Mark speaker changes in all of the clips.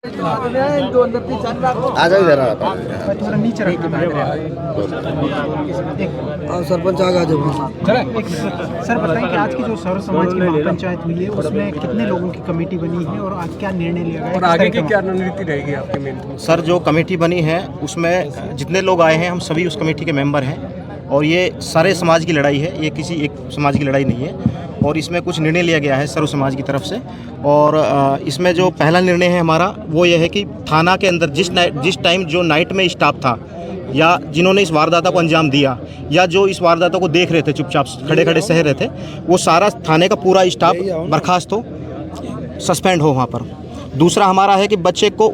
Speaker 1: आ जाओ जरा
Speaker 2: थोड़ा नीचे रख
Speaker 1: सरपंच आ जाओ।
Speaker 2: सर बताएं कि आज की जो सर्व समाज की महापंचायत हुई है उसमें कितने लोगों की कमेटी बनी है और आज क्या निर्णय लिया गया
Speaker 3: और आगे की क्या रणनीति रहेगी आपकी मेन?
Speaker 4: सर जो कमेटी बनी है उसमें जितने लोग आए हैं हम सभी उस कमेटी के मेंबर हैं और ये सारे समाज की लड़ाई है, ये किसी एक समाज की लड़ाई नहीं है। और इसमें कुछ निर्णय लिया गया है सर्व समाज की तरफ से। और इसमें जो पहला निर्णय है हमारा वो ये है कि थाना के अंदर जिस टाइम जो नाइट में स्टाफ था या जिन्होंने इस वारदात को अंजाम दिया या जो इस वारदात को देख रहे थे चुपचाप खड़े खड़े सह रहे थे, वो सारा थाने का पूरा स्टाफ बर्खास्त हो, सस्पेंड हो वहाँ पर। दूसरा हमारा है कि बच्चे को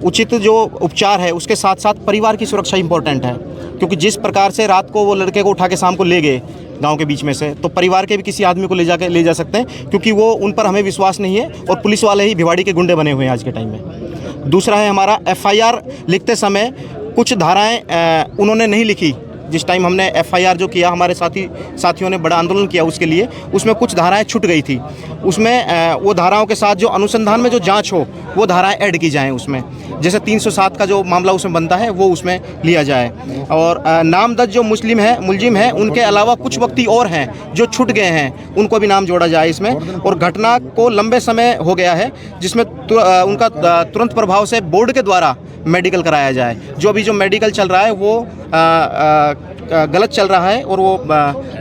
Speaker 4: उचित जो उपचार है उसके साथ साथ परिवार की सुरक्षा इम्पोर्टेंट है, क्योंकि जिस प्रकार से रात को वो लड़के को उठा के शाम को ले गए गांव के बीच में से, तो परिवार के भी किसी आदमी को ले जा सकते हैं, क्योंकि वो उन पर हमें विश्वास नहीं है और पुलिस वाले ही भिवाड़ी के गुंडे बने हुए हैं आज के टाइम में। दूसरा है हमारा FIR लिखते समय कुछ धाराएं उन्होंने नहीं लिखी। जिस टाइम हमने FIR जो किया, हमारे साथियों ने बड़ा आंदोलन किया उसके लिए, उसमें कुछ धाराएं छूट गई थी। उसमें वो धाराओं के साथ जो अनुसंधान में जो जांच हो वो धाराएं ऐड की जाएं उसमें, जैसे 307 का जो मामला उसमें बनता है वो उसमें लिया जाए। और नामजद जो मुलजिम हैं उनके अलावा कुछ व्यक्ति और हैं जो छूट गए हैं, उनको भी नाम जोड़ा जाए इसमें। और घटना को लंबे समय हो गया है जिसमें उनका तुरंत प्रभाव से बोर्ड के द्वारा मेडिकल कराया जाए। जो मेडिकल चल रहा है वो गलत चल रहा है और वो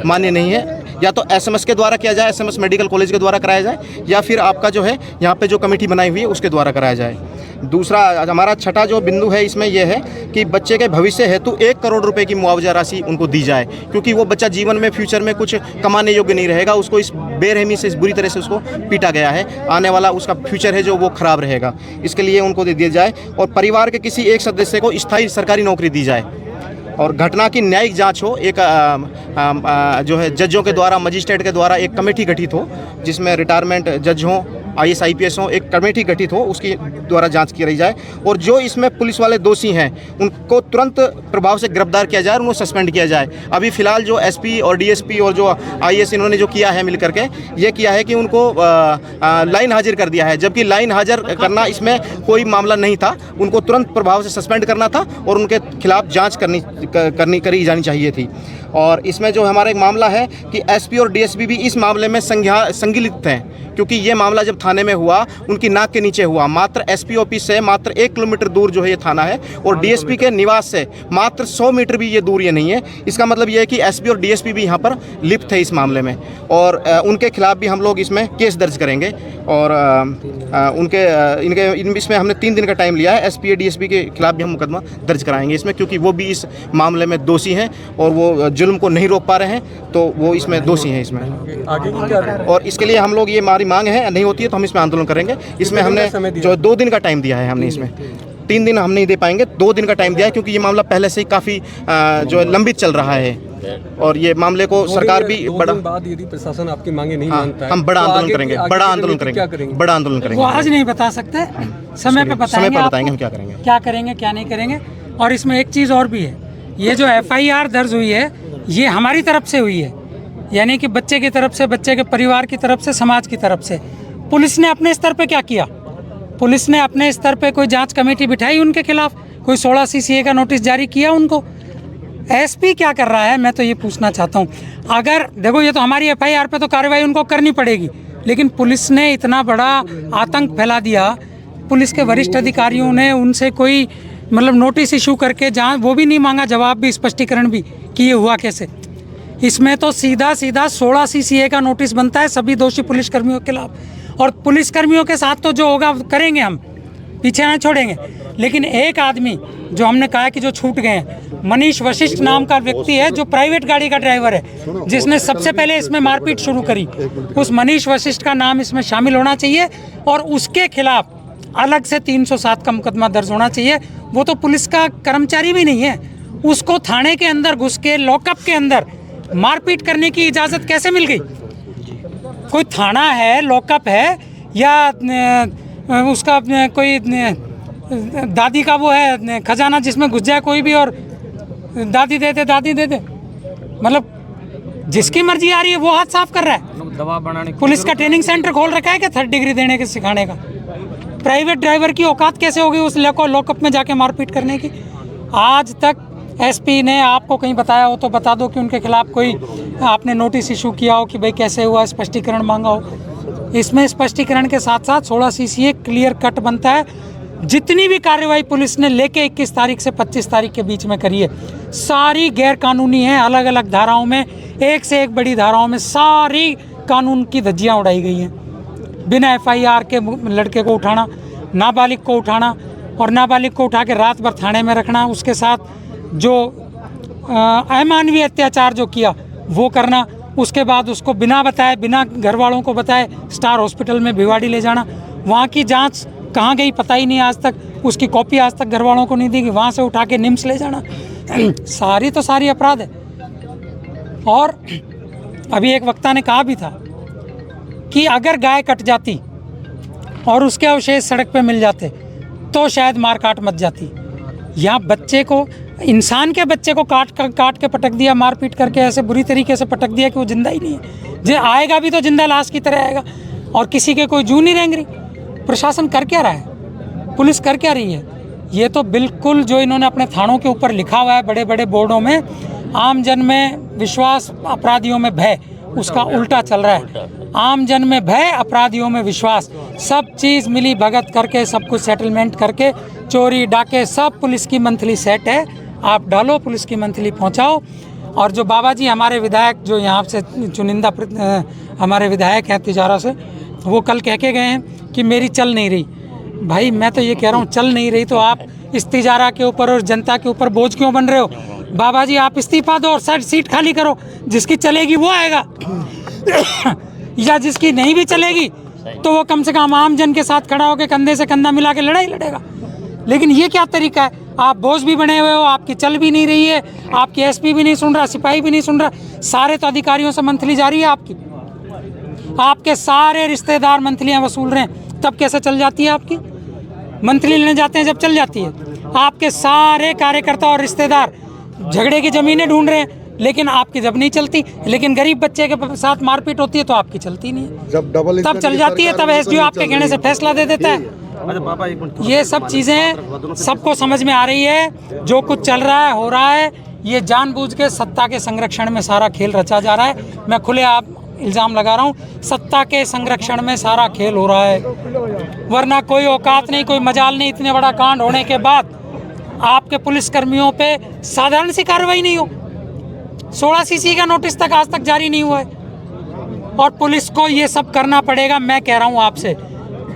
Speaker 4: मान्य नहीं है। या तो SMS के द्वारा किया जाए, SMS मेडिकल कॉलेज के द्वारा कराया जाए, या फिर आपका जो है यहाँ पे जो कमेटी बनाई हुई है उसके द्वारा कराया जाए। दूसरा हमारा छठा जो बिंदु है इसमें यह है कि बच्चे के भविष्य हेतु 1 करोड़ रुपए की मुआवजा राशि उनको दी जाए, क्योंकि वो बच्चा जीवन में फ्यूचर में कुछ कमाने योग्य नहीं रहेगा। उसको इस बेरहमी से, इस बुरी तरह से उसको पीटा गया है, आने वाला उसका फ्यूचर है जो वो खराब रहेगा, इसके लिए उनको दे दिया जाए। और परिवार के किसी एक सदस्य को स्थायी सरकारी नौकरी दी जाए और घटना की न्यायिक जांच हो। एक जो है जजों के द्वारा, मजिस्ट्रेट के द्वारा एक कमेटी गठित हो जिसमें रिटायरमेंट जज हों, IAS IPS हो, एक कमेटी गठित हो, उसकी द्वारा जांच की जाए। और जो इसमें पुलिस वाले दोषी हैं उनको तुरंत प्रभाव से गिरफ्तार किया जाए और उनको सस्पेंड किया जाए। अभी फ़िलहाल जो SP और DSP और जो IAS इन्होंने जो किया है मिल करके ये किया है कि उनको लाइन हाजिर कर दिया है, जबकि लाइन हाजिर करना इसमें कोई मामला नहीं था। उनको तुरंत प्रभाव से सस्पेंड करना था और उनके खिलाफ जाँच करी जानी चाहिए थी। और इसमें जो हमारा एक मामला है कि SP और DSP भी इस मामले में संलिप्त हैं, क्योंकि ये मामला जब थाने में हुआ उनकी नाक के नीचे हुआ। मात्र SP ऑफिस से मात्र 1 किलोमीटर दूर जो है ये थाना है और DSP के निवास से मात्र 100 मीटर भी ये दूर ये नहीं है। इसका मतलब ये है कि SP और DSP भी यहाँ पर लिप्त है इस मामले में, और उनके खिलाफ भी हम लोग इसमें केस दर्ज करेंगे। और इसमें हमने 3 दिन का टाइम लिया है। SP और DSP के खिलाफ भी हम मुकदमा दर्ज कराएंगे इसमें, क्योंकि वो भी इस मामले में दोषी हैं और वो जुल्म को नहीं रोक पा रहे हैं, तो वो इसमें दोषी हैं इसमें।
Speaker 3: आगे की क्या? और
Speaker 4: इसके लिए हम लोग, ये हमारी मांग है, नहीं होती है तो हम इसमें आंदोलन करेंगे। इसमें हमने जो 2 दिन का टाइम दिया है, हमने इसमें 3 दिन हम नहीं दे पाएंगे, 2 दिन का टाइम दिया है, क्योंकि ये मामला पहले से ही काफ़ी जो लंबित चल रहा है और ये मामले को सरकार भी बड़ा
Speaker 3: बाद यदि प्रशासन आपकी मांगे नहीं मानता है,
Speaker 4: हम बड़ा आंदोलन करेंगे, बड़ा आंदोलन करेंगे।
Speaker 2: वो आज नहीं बता सकते, समय पे बताएंगे
Speaker 4: हम क्या करेंगे,
Speaker 2: क्या नहीं करेंगे। और इसमें एक चीज़ और भी है, ये जो FIR दर्ज हुई है ये हमारी तरफ से हुई है, यानी कि बच्चे की तरफ से, बच्चे के परिवार की तरफ से, समाज की तरफ से। पुलिस ने अपने स्तर पे क्या किया? पुलिस ने अपने स्तर पे कोई जांच कमेटी बिठाई उनके खिलाफ, कोई 16 CCA का नोटिस जारी किया उनको। SP क्या कर रहा है, मैं तो ये पूछना चाहता हूँ। अगर देखो, ये तो हमारी FIR पे तो कार्रवाई उनको करनी पड़ेगी, लेकिन पुलिस ने इतना बड़ा आतंक फैला दिया, पुलिस के वरिष्ठ अधिकारियों ने उनसे कोई नोटिस इशू करके जांच वो भी नहीं मांगा, जवाब भी, स्पष्टीकरण भी कि ये हुआ कैसे। इसमें तो सीधा 16 CCA का नोटिस बनता है सभी दोषी पुलिसकर्मियों के खिलाफ, और पुलिसकर्मियों के साथ तो जो होगा करेंगे, हम पीछे नहीं छोड़ेंगे। लेकिन एक आदमी जो हमने कहा कि जो छूट गए हैं, मनीष वशिष्ठ नाम का व्यक्ति है जो प्राइवेट गाड़ी का ड्राइवर है, जिसने सबसे पहले इसमें मारपीट शुरू करी, उस मनीष वशिष्ठ का नाम इसमें शामिल होना चाहिए और उसके खिलाफ अलग से 307 का मुकदमा दर्ज होना चाहिए। वो तो पुलिस का कर्मचारी भी नहीं है, उसको थाने के अंदर घुस के लॉकअप के अंदर मारपीट करने की इजाज़त कैसे मिल गई? कोई थाना है, लॉकअप है, या उसका कोई दादी का वो है खजाना जिसमें घुस जाए कोई भी और दादी दे दे, जिसकी मर्जी आ रही है वो हाथ साफ कर रहा है।
Speaker 3: दवा बनाने
Speaker 2: पुलिस का ट्रेनिंग सेंटर खोल रखा है क्या 3rd डिग्री देने के सिखाने का? प्राइवेट ड्राइवर की औकात कैसे होगी उस लॉकअप में जाके मारपीट करने की? आज तक एसपी ने आपको कहीं बताया हो तो बता दो कि उनके खिलाफ कोई आपने नोटिस इशू किया हो कि भाई कैसे हुआ, स्पष्टीकरण मांगा हो। इसमें स्पष्टीकरण के साथ साथ 16 CCA क्लियर कट बनता है। जितनी भी कार्रवाई पुलिस ने लेके 21 तारीख से 25 तारीख के बीच में करी है, सारी गैर कानूनी है। अलग अलग धाराओं में, एक से एक बड़ी धाराओं में सारी कानून की धज्जियाँ उड़ाई गई हैं। बिना FIR के लड़के को उठाना, नाबालिग को उठाना और नाबालिग को उठा के रात भर थाने में रखना, उसके साथ जो अमानवीय अत्याचार जो किया वो करना, उसके बाद उसको बिना बताए, बिना घर वालों को बताए स्टार हॉस्पिटल में भिवाड़ी ले जाना, वहाँ की जांच कहाँ गई पता ही नहीं आज तक, उसकी कॉपी आज तक घर वालों को नहीं दी गई, वहाँ से उठा के निम्स ले जाना, सारी तो सारी अपराध है। और अभी एक वक्ता ने कहा भी था कि अगर गाय कट जाती और उसके अवशेष सड़क पे मिल जाते तो शायद मार काट मच जाती। यहाँ बच्चे को, इंसान के बच्चे को काट के पटक दिया, मारपीट करके ऐसे बुरी तरीके से पटक दिया कि वो जिंदा ही नहीं है। जो आएगा भी तो जिंदा लाश की तरह आएगा और किसी के कोई जू नहीं रेंग रही। प्रशासन कर क्या रहा है, पुलिस कर क्या रही है? ये तो बिल्कुल जो इन्होंने अपने थानों के ऊपर लिखा हुआ है बड़े बड़े बोर्डों में, आम जन में विश्वास अपराधियों में भय, उसका उल्टा चल रहा है। आम जन में भय, अपराधियों में विश्वास। सब चीज़ मिली भगत करके, सब कुछ सेटलमेंट करके, चोरी डाके सब पुलिस की मंथली सेट है। आप डालो, पुलिस की मंथली पहुंचाओ। और जो बाबा जी हमारे विधायक जो यहाँ से चुनिंदा हमारे विधायक हैं तिजारा से, वो कल कह के गए हैं कि मेरी चल नहीं रही। भाई मैं तो ये कह रहा हूँ, चल नहीं रही तो आप इस तिजारा के ऊपर और जनता के ऊपर बोझ क्यों बन रहे हो? बाबा जी आप इस्तीफा दो और सीट खाली करो, जिसकी चलेगी वो आएगा या जिसकी नहीं भी चलेगी तो वो कम से कम आम जन के साथ खड़ा होकर कंधे से कंधा मिला के लड़ाई लड़ेगा। लेकिन ये क्या तरीका है? आप बोझ भी बने हुए हो, आपकी चल भी नहीं रही है, आपकी SP भी नहीं सुन रहा, सिपाही भी नहीं सुन रहा, सारे तो अधिकारियों से मंथली जारी है आपकी, आपके सारे रिश्तेदार मंथलियाँ वसूल रहे हैं, तब कैसे चल जाती है आपकी? मंथली लेने जाते हैं जब चल जाती है। आपके सारे कार्यकर्ता और रिश्तेदार झगड़े की ज़मीनें ढूंढ रहे हैं, लेकिन आपकी जब नहीं चलती। लेकिन गरीब बच्चे के साथ मारपीट होती है तो आपकी चलती नहीं है,
Speaker 1: जब डबल
Speaker 2: तब चल जाती है, तब SDO आपके कहने से फैसला दे देता है। ये सब चीज़ें सबको समझ में आ रही है। जो कुछ चल रहा है, हो रहा है, ये जानबूझ के सत्ता के संरक्षण में सारा खेल रचा जा रहा है। मैं खुले आप इल्ज़ाम लगा रहा हूँ, सत्ता के संरक्षण में सारा खेल हो रहा है, वरना कोई औकात नहीं, कोई मजाल नहीं। इतने बड़ा कांड होने के बाद आपके पुलिसकर्मियों पे साधारण सी कार्रवाई नहीं हो, 16 CC का नोटिस तक आज तक जारी नहीं हुआ है और पुलिस को ये सब करना पड़ेगा। मैं कह रहा हूँ आपसे,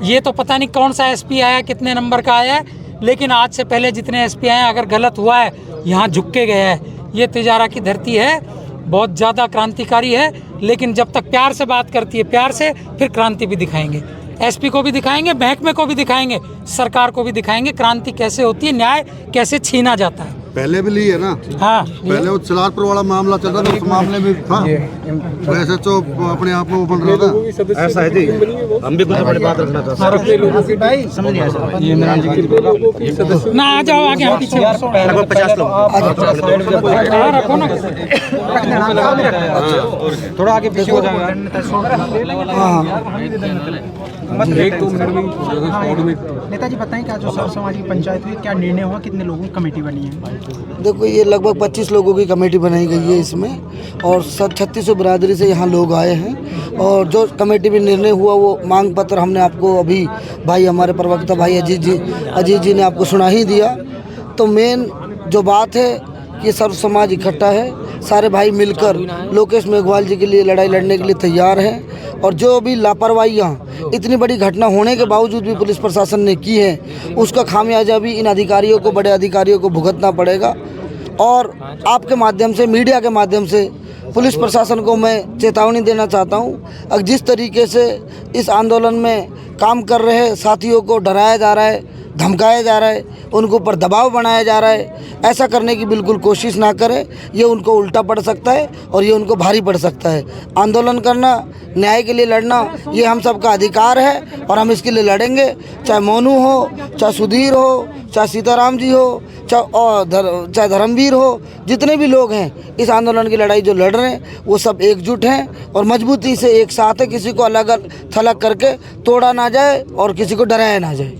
Speaker 2: ये तो पता नहीं कौन सा SP आया, कितने नंबर का आया है, लेकिन आज से पहले जितने SP आए हैं, अगर गलत हुआ है यहाँ झुक के गया है। ये तिजारा की धरती है, बहुत ज़्यादा क्रांतिकारी है, लेकिन जब तक प्यार से बात करती है, प्यार से, फिर क्रांति भी दिखाएंगे। SP को भी दिखाएंगे, महकमे को भी दिखाएंगे, सरकार को भी दिखाएंगे क्रांति कैसे होती है, न्याय कैसे छीना जाता है।
Speaker 1: पहले भी ली है ना।
Speaker 2: हाँ,
Speaker 1: पहले वो सलारपुर वाला मामला चल रहा था, उस मामले में था वैसे तो अपने आप में वो बन रहा था। ऐसा है जी, हम भी कुछ बड़ी बात रखना चाहते हैं
Speaker 2: ना। आ जाओ आगे, हम पीछे
Speaker 4: 50 लोग
Speaker 2: रखो ना,
Speaker 3: थोड़ा आगे पीछे हो
Speaker 5: नेताजी बताएं क्या जो सर्व समाज की पंचायत हुई, क्या निर्णय हुआ, कितने लोगों की कमेटी बनी है?
Speaker 1: देखो ये लगभग 25 लोगों की कमेटी बनाई गई है इसमें, और 3600 बिरादरी से यहाँ लोग आए हैं। और जो कमेटी में निर्णय हुआ वो मांग पत्र हमने आपको अभी भाई हमारे प्रवक्ता भाई अजीत जी ने आपको सुना ही दिया। तो मेन जो बात है कि सर्व समाज इकट्ठा है, सारे भाई मिलकर लोकेश मेघवाल जी के लिए लड़ाई लड़ने के लिए तैयार हैं। और जो भी लापरवाहियाँ इतनी बड़ी घटना होने के बावजूद भी पुलिस प्रशासन ने की है, उसका खामियाजा भी इन अधिकारियों को, बड़े अधिकारियों को भुगतना पड़ेगा। और आपके माध्यम से, मीडिया के माध्यम से पुलिस प्रशासन को मैं चेतावनी देना चाहता हूँ, जिस तरीके से इस आंदोलन में काम कर रहे साथियों को डराया जा रहा है, धमकाया जा रहा है, उनको ऊपर दबाव बनाया जा रहा है, ऐसा करने की बिल्कुल कोशिश ना करें। ये उनको उल्टा पड़ सकता है और ये उनको भारी पड़ सकता है। आंदोलन करना, न्याय के लिए लड़ना, ये हम सबका अधिकार है और हम इसके लिए लड़ेंगे, चाहे मोनू हो, चाहे सुधीर हो, चाहे सीताराम जी हो, चाहे धर्मवीर हो, जितने भी लोग हैं इस आंदोलन की लड़ाई जो लड़ रहे हैं वो सब एकजुट हैं और मजबूती से एक साथ है। किसी को अलग थलग करके तोड़ा ना जाए और किसी को डराया ना जाए।